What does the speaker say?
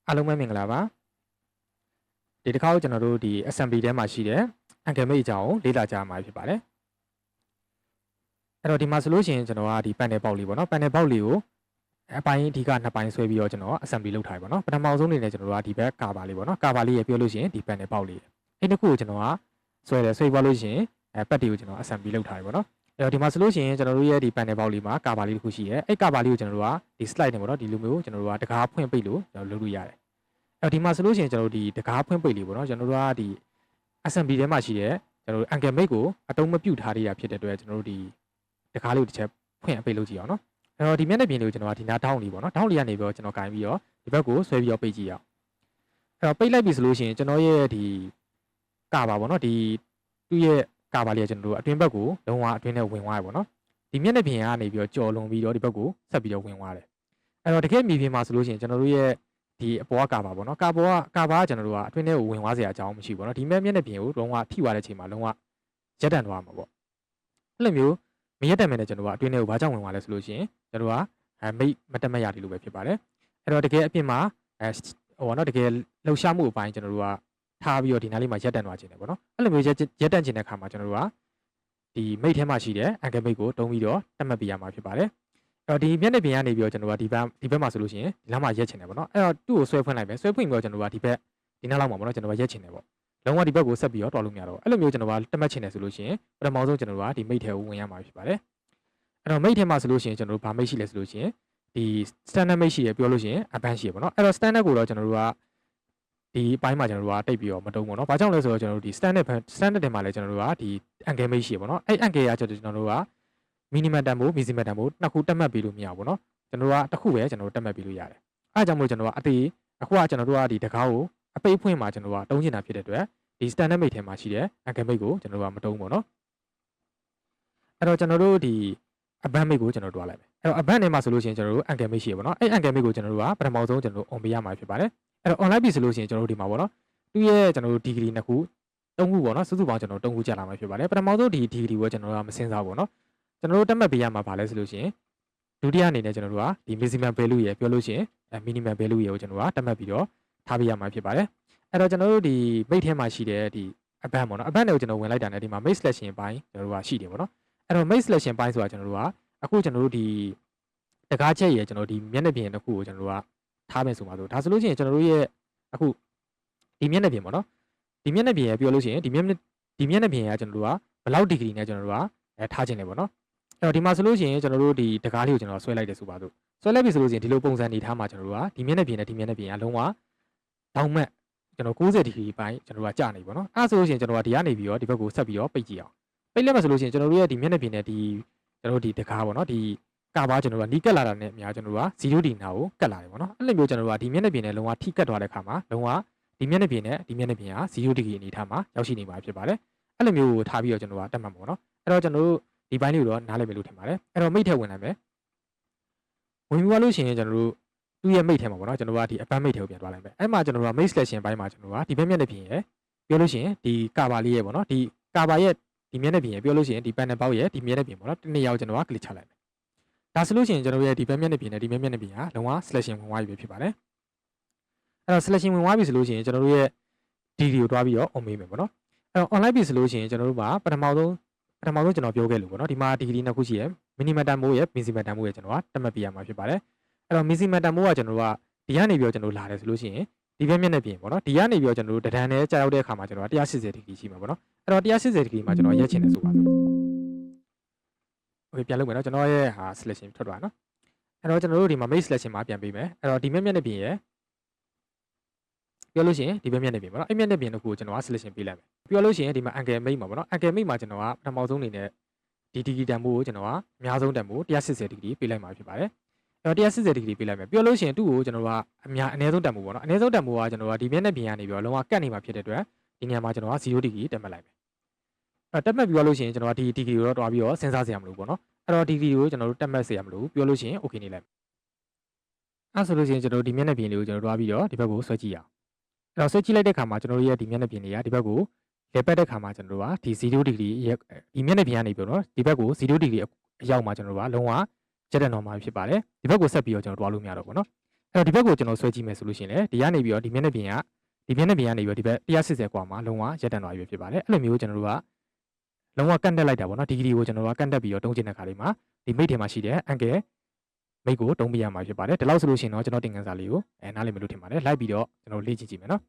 အားလုံးပဲမင်္ဂလာပါဒီတစ်ခါကျွန်တော်တို့ဒီ assembly ထဲမှာရှိတဲ့ angle mate အကြောင်းကိုလေ့လာကြမှာဖြစ်ပါတယ်အဲ့တော့ဒီမှာဆိုလို့ရှိရင်ကျွန်တော်ကဒီ panel box လေးပေါ့နော် panel box လေးကိုအပိုင်းအဓိကနှစ်ပိုင်းဆွဲပြီးတော့ကျွန်တော် assembly လုပ်ထားပြီပေါ့နော်ပထမဆုံးအနေနဲ့ကျွန်တော်တို့ကဒီဘက် cover လေးပေါ့နော် cover လေးရပြောလို့ရှိရင်ဒီ panel box လေးအဲ့တစ်ခုကိုကျွန်တော်ကဆွဲသွားလို့ရှိရင်ပတ်တွေကိုကျွန်တော် assembly လုပ်ထားပြီပေါ့နော်အဲ့တော့ဒီမှာဆိုလို့ရှိရင်ကျွန်တော်တို့ရဲ့ဒီ panel box လေးမှာ cover လေးတစ်ခုရှိရဲအဲ့ cover လေးကိုကျွန်တော်တို့ကဒီ slide နဲ့ပေါ့နော်ဒီလိုမျိုးကျွန်တော်တို့ကတကားဖွင့်ပိတ်လို့ကျွန်တော်လုပ်လို့ရတယ်အဲ့ဒီမှာဆိုလို့ရှိရင်ကျွန်တော်တို့ဒီတကားဖွင့်ပိတ်လေးပေါ့နော်ကျွန်တော်တို့ကဒီ assembly ထဲမှာရှိတဲ့ကျွန်တော်တို့ angle mate ကိုအတုံးမပြုတ်ထားရတာဖြစ်တဲ့အတွက်ကျွန်တော်တို့ဒီတကားလေးကိုတစ်ချက်ဖွင့်ပိတ်လုပ်ကြည့်အောင်နော်အဲ့တော့ဒီမျက်နှာပြင်လေးကိုကျွန်တော်ကဒီနားထောင်းလေးပေါ့နော်ထောင်းလေးကနေပြီးတော့ကျွန်တော်ကင်ပြီးတော့ဒီဘက်ကိုဆွဲပြီးတော့ပိတ်ကြည့်အောင်အဲ့တော့ပိတ်လိုက်ပြီဆိုလို့ရှိရင်ကျွန်တော်ရဲ့ဒီကာပါပေါ့နော်ဒီသူ့ရဲ့ကာပါလေးကကျွန်တော်တို့အတွင်းဘက်ကိုလုံးဝအတွင်းထဲဝင်သွားရပေါ့နော်ဒီမျက်နှာပြင်ကနေပြီးတော့ကြော်လွန်ပြီးတော့ဒီဘက်ကိုဆက်ပြီးတော့ဝင်သွားတယ်အဲ့တော့တကယ်မြေပြင်မှာဆိုလို့ရှိရင်ကျွန်တော်တို့ရဲ့ဒီအပေါ်ကကာပါပေါ့နော်ကာပါကကျွန်တော်တို့ကအတွင်းထဲကိုဝင်သွားစရာအကြောင်းမရှိဘူးပေါ့နော်ဒီမျက်နှာပြင်ကိုလုံးဝထိသွားတဲ့အချိန်မှာလုံးဝရက်တန်သွားမှာပေါ့အဲ့လိုမျိုးမရက်တန်မဲ့နဲ့ကျွန်တော်ကအတွင်းထဲကိုဘာကြောင့်ဝင်သွားလဲဆိုလို့ရှိရင်ကျွန်တော်ကမိတ်မတက်မရတယ်လို့ပဲဖြစ်ပါတယ်အဲ့တော့တကယ်အပြင်မှာဟိုနော်တကယ်လှုပ်ရှားမှုအပိုင်းကျွန်တော်တို့ကထားပြီးတော့ဒီနားလေးမှာရက်တန်သွားခြင်းတယ်ပေါ့နော်အဲ့လိုမျိုးရက်တန်ခြင်းတဲ့အခါမှာကျွန်တော်တို့ကဒီမိတ်ထဲမှာရှိတဲ့ angle mate ကိုတုံးပြီးတော့တက်မှတ်ပေးရမှာဖြစ်ပါတယ်အဲ့တော့ဒီမျက်နှာပြင်ကနေပြီးတော့ကျွန်တော်ကဒီဘက်မှာဆိုလို့ရှိရင်ဒီလမ်းမှာရက်ချင်တယ်ပေါ့နော်အဲ့တော့သူ့ကိုဆွဲဖွင့်လိုက်မယ်ဆွဲဖွင့်ပြီးတော့ကျွန်တော်ကဒီဘက်ဒီနားလောက်မှာပေါ့နော်ကျွန်တော်ကရက်ချင်တယ်ပေါ့လုံးဝဒီဘက်ကိုဆက်ပြီးတော့တော်လို့မရတော့အဲ့လိုမျိုးကျွန်တော်ကတက်မှတ်ချင်တယ်ဆိုလို့ရှိရင်ပထမဆုံးကျွန်တော်ကဒီမိတ်ထဲကိုဝင်ရမှာဖြစ်ပါတယ်အဲ့တော့မိတ်ထဲမှာဆိုလို့ရှိရင်ကျွန်တော်တို့ဗာမိတ်ရှိလဲဆိုလို့ရှိရင်ဒီ standard မိတ်ရှိရပြောလို့ရှိရင် advanced ရှိရပေါ့နော်အဲ့တော့ standard ကိုတော့ကျွန်တော်တို့ကဒီအပိုင်းမှာကျွန်တော်တို့ကတိတ်ပြီးတော့မတုံးပေါ့နော်ဘာကြောင့်လဲဆိုတော့ကျွန်တော်တို့ဒီ standard တင်မှာလဲကျွန်တော်တို့ကဒီ angle mate ရှိရပေါ့နော်အဲ့ angle ကကျွန်တော်တို့က minimum တန်ဖိုး maximum တန်ဖိုးနှစ်ခုတက်မှတ်ပြီးလို့မရဘူးပေါ့နော်ကျွန်တော်တို့ကတစ်ခုပဲကျွန်တော်တို့တက်မှတ်ပြီးလို့ရတယ်အဲ့ဒါကြောင့်မို့ကျွန်တော်ကအသေးအခုကကျွန်တော်တို့ကဒီတကားကိုအပိတ်ဖွင့်မှာကျွန်တော်တို့ကတုံးချင်တာဖြစ်တဲ့အတွက်ဒီ standard mate ထဲမှာရှိတဲ့ angle mate ကိုကျွန်တော်တို့ကမတုံးဘူးပေါ့နော်အဲ့တော့ကျွန်တော်တို့ဒီ advanced mate ကိုကျွန်တော်တို့တွားလိုက်မယ်အဲ့တော့ advanced ထဲမှာဆိုလို့ရှိရင်ကျွန်တော်တို့ angle mate ရှိရပေါ့နော်အဲ့ angle mate ကိုကျွန်တော်တို့ကပထမဆုံးကျွန်တော်တို့ on ပေးရမှာဖြစ်ပါတယ်အဲ့တော့ online ပြီဆိုလို့ရှိရင်ကျွန်တော်တို့ဒီမှာပေါ့နော်သူ့ရဲ့ကျွန်တော်တို့ degree နှစ်ခု၃ခုပေါ့နော်စုစုပေါင်းကျွန်တော်တို့၃ခုကြာလာမှာဖြစ်ပါတယ်ပထမဆုံးဒီ degree ကိုကျွန်တော်တို့ကမစင်စားဘူးပေါ့နော်ကျွန်တော်တို့တက်မှတ်ပေးရမှာဗာလဲဆိုလို့ရှိရင်ဒုတိယအနေနဲ့ကျွန်တော်တို့ကဒီ maximum value ရပြောလို့ရှိရင်minimum value ရကိုကျွန်တော်ကတက်မှတ်ပြီးတော့ထားပေးရမှာဖြစ်ပါတယ်အဲ့တော့ကျွန်တော်တို့ဒီ mate ထဲမှာရှိတဲ့ဒီ advanced ပေါ့နော် advanced တွေကိုကျွန်တော်ဝင်လိုက်တာနဲ့ဒီမှာ mate selection ပိုင်းကျွန်တော်တို့ကရှိတယ်ပေါ့နော်အဲ့တော့ mate selection ပိုင်းဆိုတာကျွန်တော်တို့ကအခုကျွန်တော်တို့ဒီတကားချက်ရကျွန်တော်ဒီမျက်နှာပြင်တစ်ခုကိုကျွန်တော်တို့ကထားမယ်ဆိုပါဆိုဒါဆိုလို့ရှိရင်ကျွန်တော်တို့ရဲ့အခုဒီမျက်နှာပြင်ပေါ့နော်ဒီမျက်နှာပြင်ရပြောလို့ရှိရင်ဒီမျက်နှာပြင်ရကျွန်တော်တို့ကဘယ်လောက် degree နဲ့ကျွန်တော်တို့ကထားခြင်းတယ်ပေါ့နော်အဲ့တော့ဒီမှာဆိုလို့ရှိရင်ကျွန်တော်တို့ဒီတကားလေးကိုကျွန်တော်ဆွဲလိုက်တယ်ဆိုပါစို့ဆွဲလိုက်ပြီဆိုလို့ရှိရင်ဒီလိုပုံစံနေထားမှာကျွန်တော်တို့ကဒီမျက်နှာပြင်နဲ့ဒီမျက်နှာပြင်ကလုံးဝတောင်းမှတ်ကျွန်တော်90 degree ပိုင်းကျွန်တော်တို့ကကြာနေပြီပေါ့နော်အဲ့ဆိုလို့ရှိရင်ကျွန်တော်ကဒီကနေပြီးတော့ဒီဘက်ကိုဆက်ပြီးတော့ပိတ်ကြည့်အောင်ပိတ်လိုက်မှဆိုလို့ရှိရင်ကျွန်တော်တို့ရဲ့ဒီမျက်နှာပြင်နဲ့ဒီကျွန်တော်တို့ဒီတကားပေါ့နော်ဒီကာဘာကျွန်တော်တို့ကနီးကပ်လာတာနဲ့အများကျွန်တော်တို့က0 D နာကိုကတ်လာတယ်ပေါ့နော်အဲ့လိုမျိုးကျွန်တော်တို့ကဒီမျက်နှာပြင်နဲ့လုံးဝထိကတ်သွားတဲ့အခါမှာလုံးဝဒီမျက်နှာပြင်နဲ့ဒီမျက်နှာပြင်က0 degree အနေထားမှာရောက်ရှိနေမှာဖြစ်ပါတယ်အဲ့လိုမျိုးကိုထားပြီးတော့ကျွန်တော်ကတက်မှတ်မှာပေါ့နော်အဲ့တော့ကျွန်တော်တို့ဒီပိုင်းလေးကိုတော့နားလည်မယ်လို့ထင်ပါတယ်အဲ့တော့မိတ်ထဲဝင်လိုက်မယ်ဝင်ပြီးလို့ရှိရင်ကျွန်တော်တို့သူ့ရဲ့မိတ်ထဲမှာပေါ့နော်ကျွန်တော်ကဒီအပန်းမိတ်ထဲကိုပြန်သွားလိုက်မယ်အဲ့မှာကျွန်တော်တို့က mate selection ပိုင်းမှာကျွန်တော်ကဒီဘက်မျက်နှာပြင်ရယ်ပြောလို့ရှိရင်ဒီကာဘာလေးရယ်ပေါ့နော်ဒီကာဘာရဲ့ဒီမျက်နှာပြင်ရယ်ပြောလို့ရှိရင်ဒီ panel box ရယ်ဒီမျက်နှာပြင်ပေါ့နော်တစ်နေရာကိုကျွန်တော်က click ချလိုက်မယ်ဒါဆိုလို့ရှိရင်ကျွန်တော်ရဲ့ဒီဘက်မျက်နှာပြင်နဲ့ဒီမျက်နှာပြင်ကလုံးဝ selection ဝင်သွားပြီဖြစ်ပါတယ်အဲ့တော့ selection ဝင်သွားပြီဆိုလို့ရှိရင်ကျွန်တော်တို့ရဲ့ degree ကိုတွားပြီးတော့ on ပေးမယ်ပေါ့နော်အဲ့တော့ online ပြီဆိုလို့ရှိရင်ကျွန်တော်တို့မှာပထမဆုံးကျွန်တော်ပြောခဲ့လို့ပေါ့နော်ဒီမှာ degree နှစ်ခုရှိရယ် minimum တန်ဖိုးရယ် maximum တန်ဖိုးရယ်ကျွန်တော်ကတက်မှတ်ပေးရမှာဖြစ်ပါတယ်အဲ့တော့ maximum တန်ဖိုးကကျွန်တော်တို့ကဒီကနေပြီးတော့ကျွန်တော်လာတယ်ဆိုလို့ရှိရင်ဒီဘက်မျက်နှာပြင်ပေါ့နော်ဒီကနေပြီးတော့ကျွန်တော်တို့တဒန်းနဲ့ကြာရောက်တဲ့အခါမှာကျွန်တော်က180 degree ရှိမှာပေါ့နော်အဲ့တော့180 degree မှာကျွန်တော်ရက်ချင်တယ်ဆိုပါစို့ okay ပြန်လုပ်မယ်နော်ကျွန်တော်ရဲ့ဟာ selection ထွက်သွားနော်အဲ့တော့ကျွန်တော်တို့ဒီမှာ mate selection မှာပြန်ပေးမယ်အဲ့တော့ဒီမျက်နှာပြင်ရယ်ပြောလို့ရှိရင်ဒီဘက်မျက်နှာပြင်ပေါ့နော်အဲ့မျက်နှာပြင်တစ်ခုကိုကျွန်တော်က selection ပေးလိုက်မယ်ပြောလို့ရှိရင်ဒီမှာ angle mate မှာပေါ့နော် angle mate မှာကျွန်တော်ကပထမဆုံးအနေနဲ့ဒီ degree တန်ဖိုးကိုကျွန်တော်ကအများဆုံးတန်ဖိုး180 degree ပေးလိုက်မှာဖြစ်ပါတယ်အဲ့တော့180 degree ပေးလိုက်မယ်ပြောလို့ရှိရင်သူ့ကိုကျွန်တော်ကအနည်းဆုံးတန်ဖိုးပေါ့နော်အနည်းဆုံးတန်ဖိုးကကျွန်တော်ကဒီမျက်နှာပြင်ကနေပြီးတော့လုံးဝကတ်နေမှာဖြစ်တဲ့အတွက်ဒီနေရာမှာကျွန်တော်က0 degree တက်မှတ်လိုက်မယ်အဲ့တက်မှတ်ပြီးလို့ရှိရင်ကျွန်တော်ကဒီ degree ကိုတော့တွားပြီးတော့စဉ်းစားစရာမလိုဘူးပေါ့နော်အဲ့တော့ degree ကိုကျွန်တော်တို့တက်မှတ်စရာမလိုဘူးပြောလို့ရှိရင် okay နေလိုက်အဲ့ဆိုလို့ရှိရင်ကျွန်တော်တို့ဒီမျက်နှာပြင်လေးကိုကျွန်တော်တွားပြီးတော့ဒီဘက်ကိုဆွဲကြည့်အောင်အဲ့တော့ဆွဲကြည့်လိုက်တဲ့ခါမှာကျွန်တော်တို့ရဲ့ဒီမျက်နှာပြင်တွေကဒီဘက်ကိုလေပတ်တဲ့ခါမှာကျွန်တော်တို့ကဒီ0 degree ဒီမျက်နှာပြင်ကနေပြီးတော့ဒီဘက်ကို0 degree အရောက်မှာကျွန်တော်တို့ကလုံးဝကျက်တဲ့ normal ဖြစ်ပါတယ်ဒီဘက်ကိုဆက်ပြီးတော့ကျွန်တော်တွားလို့မရတော့ဘူးเนาะ အဲ့တော့ဒီဘက်ကိုကျွန်တော်ဆွဲကြည့်မယ်ဆိုလို့ရှိရင်လေဒီကနေပြီးတော့ဒီမျက်နှာပြင်ကနေပြီးတော့ဒီဘက်180กว่าမှာလုံးဝရပ်တန့်သွားပြီဖြစ်ပါတယ်အဲ့လိုမျိုးကျွန်တော်တို့ကလုံးဝကန့်တက်လိုက်တာပေါ့နော်ဒီဂရီကိုကျွန်တော်တို့ကကန့်တက်ပြီးတော့တုံးကျင်တဲ့ခါလေးမှာဒီမိတ်ထဲမှာရှိတဲ့အန်ကယ်မိတ်ကိုတုံးပြရမှာဖြစ်ပါတယ်ဒီလောက်ဆိုလို့ရှိရင်တော့ကျွန်တော်တင်ငန်းစာလေးကိုနားလည်မယ်လို့ထင်ပါတယ်လိုက်ပြီးတော့ကျွန်တော်လေ့ကြည့်ကြည့်မယ်နော်